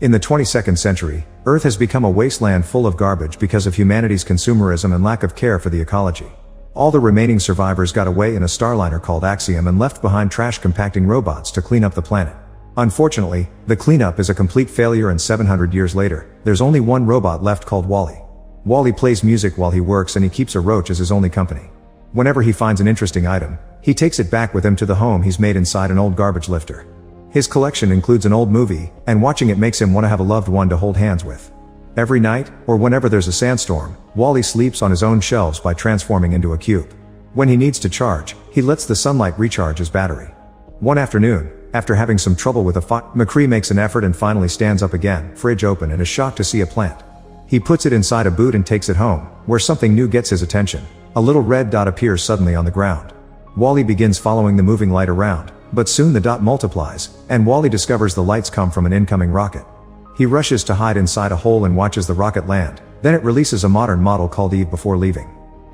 In the 22nd century, Earth has become a wasteland full of garbage because of humanity's consumerism and lack of care for the ecology. All the remaining survivors got away in a starliner called Axiom and left behind trash compacting robots to clean up the planet. Unfortunately, the cleanup is a complete failure, and 700 years later, there's only one robot left called Wally. Wally plays music while he works, and he keeps a roach as his only company. Whenever he finds an interesting item, he takes it back with him to the home he's made inside an old garbage lifter. His collection includes an old movie, and watching it makes him want to have a loved one to hold hands with. Every night, or whenever there's a sandstorm, Wally sleeps on his own shelves by transforming into a cube. When he needs to charge, he lets the sunlight recharge his battery. One afternoon, after having some trouble with McCree makes an effort and finally stands up again, fridge open, and is shocked to see a plant. He puts it inside a boot and takes it home, where something new gets his attention. A little red dot appears suddenly on the ground. Wally begins following the moving light around, but soon the dot multiplies, and Wally discovers the lights come from an incoming rocket. He rushes to hide inside a hole and watches the rocket land, then it releases a modern model called Eve before leaving.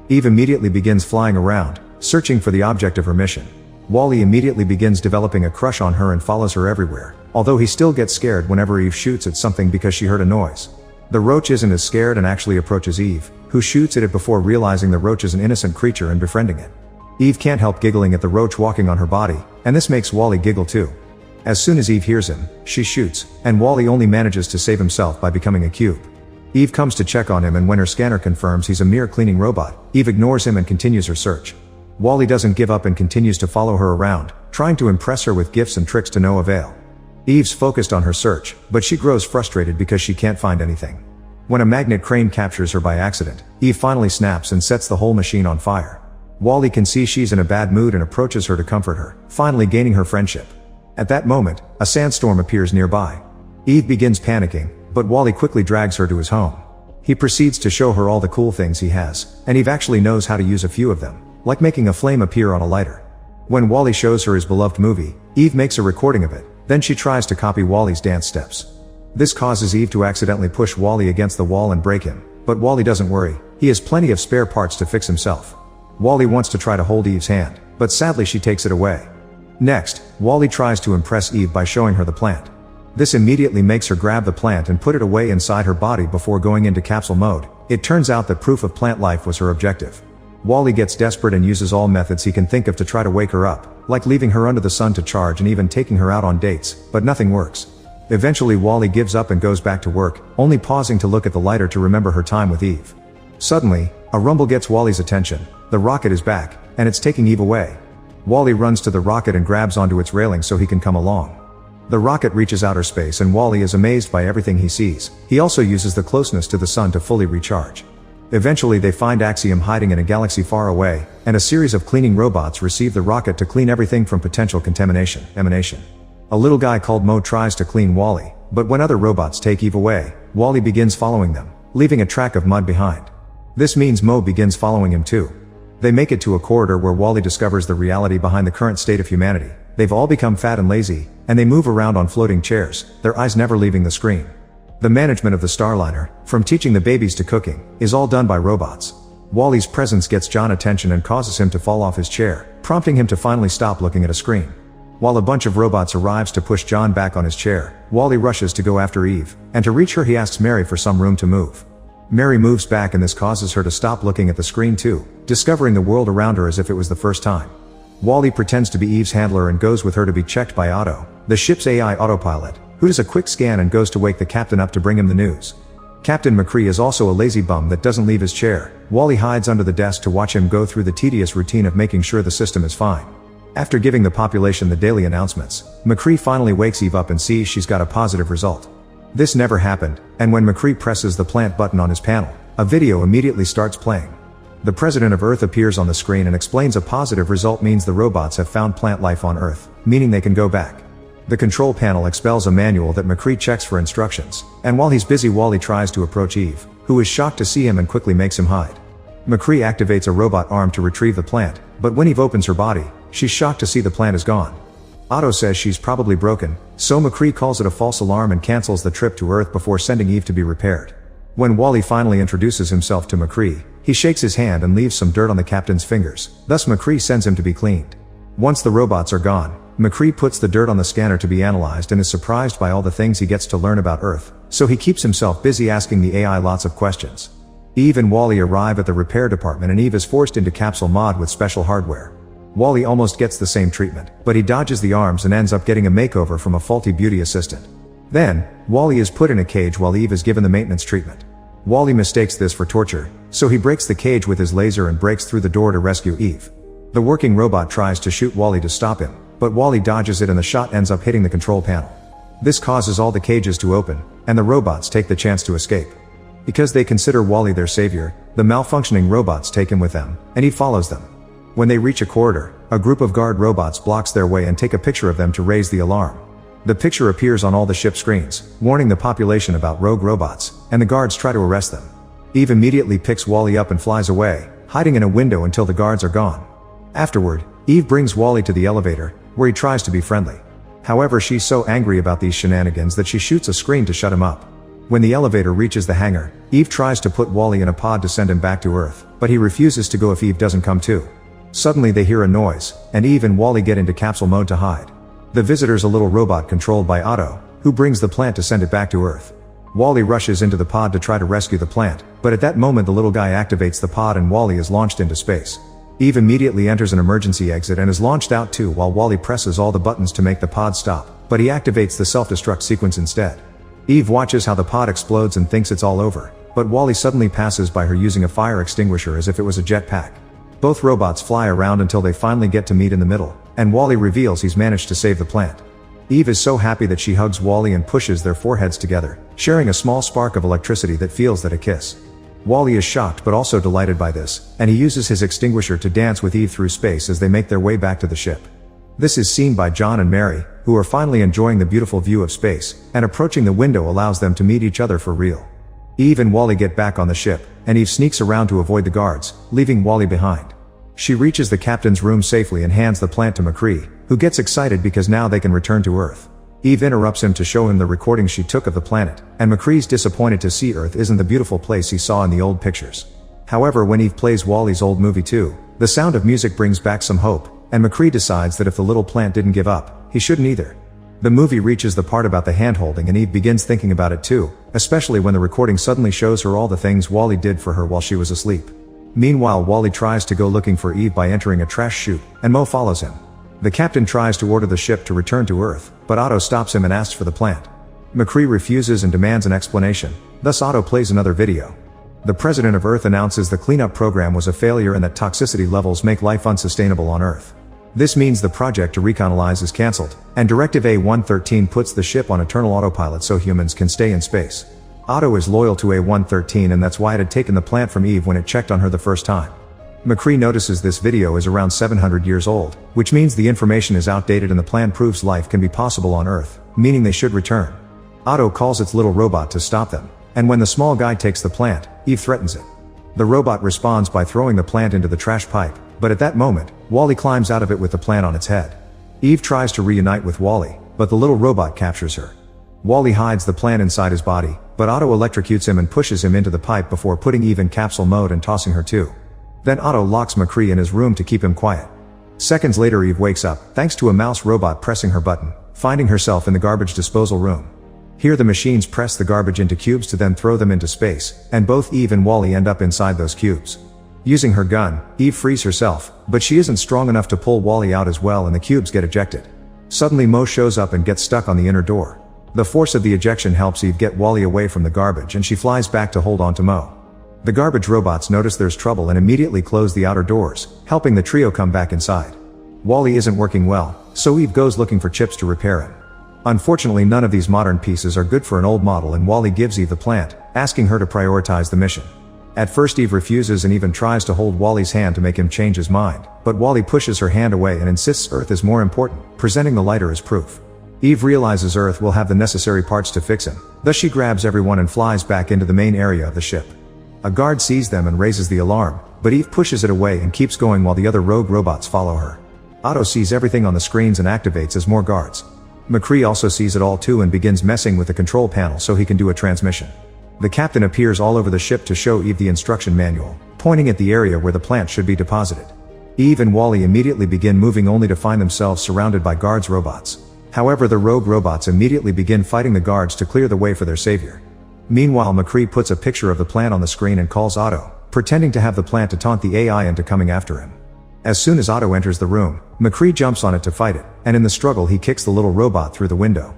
Eve immediately begins flying around, searching for the object of her mission. Wally immediately begins developing a crush on her and follows her everywhere, although he still gets scared whenever Eve shoots at something because she heard a noise. The roach isn't as scared and actually approaches Eve, who shoots at it before realizing the roach is an innocent creature and befriending it. Eve can't help giggling at the roach walking on her body, and this makes Wally giggle too. As soon as Eve hears him, she shoots, and Wally only manages to save himself by becoming a cube. Eve comes to check on him, and when her scanner confirms he's a mere cleaning robot, Eve ignores him and continues her search. Wally doesn't give up and continues to follow her around, trying to impress her with gifts and tricks to no avail. Eve's focused on her search, but she grows frustrated because she can't find anything. When a magnet crane captures her by accident, Eve finally snaps and sets the whole machine on fire. Wally can see she's in a bad mood and approaches her to comfort her, finally gaining her friendship. At that moment, a sandstorm appears nearby. Eve begins panicking, but Wally quickly drags her to his home. He proceeds to show her all the cool things he has, and Eve actually knows how to use a few of them, like making a flame appear on a lighter. When Wally shows her his beloved movie, Eve makes a recording of it, then she tries to copy Wally's dance steps. This causes Eve to accidentally push Wally against the wall and break him, but Wally doesn't worry, he has plenty of spare parts to fix himself. Wally wants to try to hold Eve's hand, but sadly she takes it away. Next, Wally tries to impress Eve by showing her the plant. This immediately makes her grab the plant and put it away inside her body before going into capsule mode. It turns out that proof of plant life was her objective. Wally gets desperate and uses all methods he can think of to try to wake her up, like leaving her under the sun to charge and even taking her out on dates, but nothing works. Eventually Wally gives up and goes back to work, only pausing to look at the lighter to remember her time with Eve. Suddenly, a rumble gets Wally's attention. The rocket is back, and it's taking Eve away. Wally runs to the rocket and grabs onto its railing so he can come along. The rocket reaches outer space and Wally is amazed by everything he sees. He also uses the closeness to the sun to fully recharge. Eventually they find Axiom hiding in a galaxy far away, and a series of cleaning robots receive the rocket to clean everything from potential contamination. A little guy called Mo tries to clean Wally, but when other robots take Eve away, Wally begins following them, leaving a track of mud behind. This means Mo begins following him too. They make it to a corridor where Wally discovers the reality behind the current state of humanity. They've all become fat and lazy, and they move around on floating chairs, their eyes never leaving the screen. The management of the Starliner, from teaching the babies to cooking, is all done by robots. Wally's presence gets John attention and causes him to fall off his chair, prompting him to finally stop looking at a screen. While a bunch of robots arrives to push John back on his chair, Wally rushes to go after Eve, and to reach her he asks Mary for some room to move. Mary moves back and this causes her to stop looking at the screen too, discovering the world around her as if it was the first time. Wally pretends to be Eve's handler and goes with her to be checked by Otto, the ship's AI autopilot, who does a quick scan and goes to wake the captain up to bring him the news. Captain McCree is also a lazy bum that doesn't leave his chair. Wally hides under the desk to watch him go through the tedious routine of making sure the system is fine. After giving the population the daily announcements, McCree finally wakes Eve up and sees she's got a positive result. This never happened, and when McCree presses the plant button on his panel, a video immediately starts playing. The president of Earth appears on the screen and explains a positive result means the robots have found plant life on Earth, meaning they can go back. The control panel expels a manual that McCree checks for instructions, and while he's busy Wally tries to approach Eve, who is shocked to see him and quickly makes him hide. McCree activates a robot arm to retrieve the plant, but when Eve opens her body, she's shocked to see the plant is gone. Otto says she's probably broken, so McCree calls it a false alarm and cancels the trip to Earth before sending Eve to be repaired. When Wally finally introduces himself to McCree, he shakes his hand and leaves some dirt on the captain's fingers, thus McCree sends him to be cleaned. Once the robots are gone, McCree puts the dirt on the scanner to be analyzed and is surprised by all the things he gets to learn about Earth, so he keeps himself busy asking the AI lots of questions. Eve and Wally arrive at the repair department and Eve is forced into capsule mod with special hardware. Wally almost gets the same treatment, but he dodges the arms and ends up getting a makeover from a faulty beauty assistant. Then, Wally is put in a cage while Eve is given the maintenance treatment. Wally mistakes this for torture, so he breaks the cage with his laser and breaks through the door to rescue Eve. The working robot tries to shoot Wally to stop him, but Wally dodges it and the shot ends up hitting the control panel. This causes all the cages to open, and the robots take the chance to escape. Because they consider Wally their savior, the malfunctioning robots take him with them, and he follows them. When they reach a corridor, a group of guard robots blocks their way and take a picture of them to raise the alarm. The picture appears on all the ship screens, warning the population about rogue robots, and the guards try to arrest them. Eve immediately picks Wally up and flies away, hiding in a window until the guards are gone. Afterward, Eve brings Wally to the elevator, where he tries to be friendly. However, she's so angry about these shenanigans that she shoots a screen to shut him up. When the elevator reaches the hangar, Eve tries to put Wally in a pod to send him back to Earth, but he refuses to go if Eve doesn't come too. Suddenly they hear a noise, and Eve and Wally get into capsule mode to hide. The visitor's a little robot controlled by Otto, who brings the plant to send it back to Earth. Wally rushes into the pod to try to rescue the plant, but at that moment the little guy activates the pod and Wally is launched into space. Eve immediately enters an emergency exit and is launched out too while Wally presses all the buttons to make the pod stop, but he activates the self-destruct sequence instead. Eve watches how the pod explodes and thinks it's all over, but Wally suddenly passes by her using a fire extinguisher as if it was a jetpack. Both robots fly around until they finally get to meet in the middle, and Wally reveals he's managed to save the plant. Eve is so happy that she hugs Wally and pushes their foreheads together, sharing a small spark of electricity that feels that a kiss. Wally is shocked but also delighted by this, and he uses his extinguisher to dance with Eve through space as they make their way back to the ship. This is seen by John and Mary, who are finally enjoying the beautiful view of space, and approaching the window allows them to meet each other for real. Eve and Wally get back on the ship, and Eve sneaks around to avoid the guards, leaving Wally behind. She reaches the captain's room safely and hands the plant to McCree, who gets excited because now they can return to Earth. Eve interrupts him to show him the recordings she took of the planet, and McCree's disappointed to see Earth isn't the beautiful place he saw in the old pictures. However, when Eve plays Wally's old movie too, the sound of music brings back some hope, and McCree decides that if the little plant didn't give up, he shouldn't either. The movie reaches the part about the hand-holding and Eve begins thinking about it too, especially when the recording suddenly shows her all the things Wally did for her while she was asleep. Meanwhile, Wally tries to go looking for Eve by entering a trash chute, and Mo follows him. The captain tries to order the ship to return to Earth, but Otto stops him and asks for the plant. McCree refuses and demands an explanation, thus Otto plays another video. The president of Earth announces the cleanup program was a failure and that toxicity levels make life unsustainable on Earth. This means the project to recolonize is cancelled, and Directive A113 puts the ship on eternal autopilot so humans can stay in space. Otto is loyal to A113 and that's why it had taken the plant from Eve when it checked on her the first time. McCree notices this video is around 700 years old, which means the information is outdated and the plan proves life can be possible on Earth, meaning they should return. Otto calls its little robot to stop them, and when the small guy takes the plant, Eve threatens it. The robot responds by throwing the plant into the trash pipe, but at that moment, Wally climbs out of it with the plant on its head. Eve tries to reunite with Wally, but the little robot captures her. Wally hides the plant inside his body, but Otto electrocutes him and pushes him into the pipe before putting Eve in capsule mode and tossing her too. Then Otto locks McCree in his room to keep him quiet. Seconds later Eve wakes up, thanks to a mouse robot pressing her button, finding herself in the garbage disposal room. Here the machines press the garbage into cubes to then throw them into space, and both Eve and Wally end up inside those cubes. Using her gun, Eve frees herself, but she isn't strong enough to pull Wally out as well and the cubes get ejected. Suddenly Mo shows up and gets stuck on the inner door. The force of the ejection helps Eve get Wally away from the garbage and she flies back to hold on to Mo. The garbage robots notice there's trouble and immediately close the outer doors, helping the trio come back inside. Wally isn't working well, so Eve goes looking for chips to repair him. Unfortunately, none of these modern pieces are good for an old model and Wally gives Eve the plant, asking her to prioritize the mission. At first Eve refuses and even tries to hold Wally's hand to make him change his mind, but Wally pushes her hand away and insists Earth is more important, presenting the lighter as proof. Eve realizes Earth will have the necessary parts to fix him, thus she grabs everyone and flies back into the main area of the ship. A guard sees them and raises the alarm, but Eve pushes it away and keeps going while the other rogue robots follow her. Otto sees everything on the screens and activates as more guards. McCree also sees it all too and begins messing with the control panel so he can do a transmission. The captain appears all over the ship to show Eve the instruction manual, pointing at the area where the plant should be deposited. Eve and Wally immediately begin moving only to find themselves surrounded by guards robots. However, the rogue robots immediately begin fighting the guards to clear the way for their savior. Meanwhile, McCree puts a picture of the plant on the screen and calls Otto, pretending to have the plant to taunt the AI into coming after him. As soon as Otto enters the room, McCree jumps on it to fight it, and in the struggle he kicks the little robot through the window.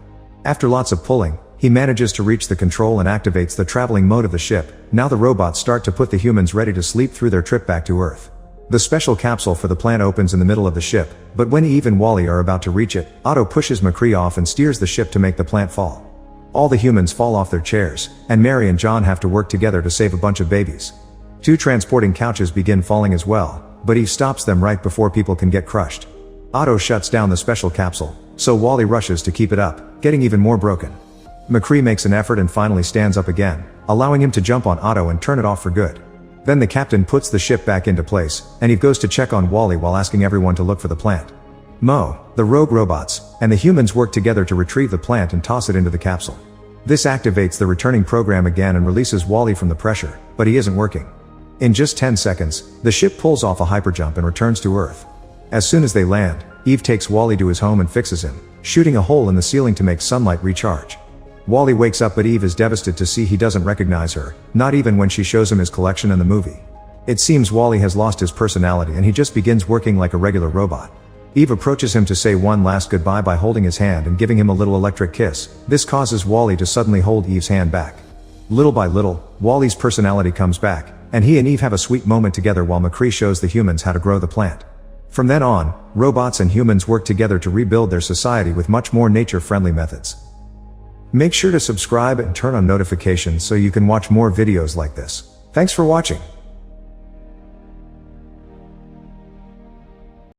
After lots of pulling, he manages to reach the control and activates the traveling mode of the ship. Now the robots start to put the humans ready to sleep through their trip back to Earth. The special capsule for the plant opens in the middle of the ship, but when Eve and Wally are about to reach it, Otto pushes McCree off and steers the ship to make the plant fall. All the humans fall off their chairs, and Mary and John have to work together to save a bunch of babies. 2 transporting couches begin falling as well, but Eve stops them right before people can get crushed. Otto shuts down the special capsule, so Wally rushes to keep it up, getting even more broken. McCree makes an effort and finally stands up again, allowing him to jump on Otto and turn it off for good. Then the captain puts the ship back into place, and Eve goes to check on Wally while asking everyone to look for the plant. Mo, the rogue robots, and the humans work together to retrieve the plant and toss it into the capsule. This activates the returning program again and releases Wally from the pressure, but he isn't working. In just 10 seconds, the ship pulls off a hyperjump and returns to Earth. As soon as they land, Eve takes Wally to his home and fixes him, shooting a hole in the ceiling to make sunlight recharge. Wally wakes up, but Eve is devastated to see he doesn't recognize her, not even when she shows him his collection in the movie. It seems Wally has lost his personality and he just begins working like a regular robot. Eve approaches him to say one last goodbye by holding his hand and giving him a little electric kiss. This causes Wally to suddenly hold Eve's hand back. Little by little, Wally's personality comes back, and he and Eve have a sweet moment together while McCree shows the humans how to grow the plant. From then on, robots and humans work together to rebuild their society with much more nature-friendly methods. Make sure to subscribe and turn on notifications so you can watch more videos like this. Thanks for watching.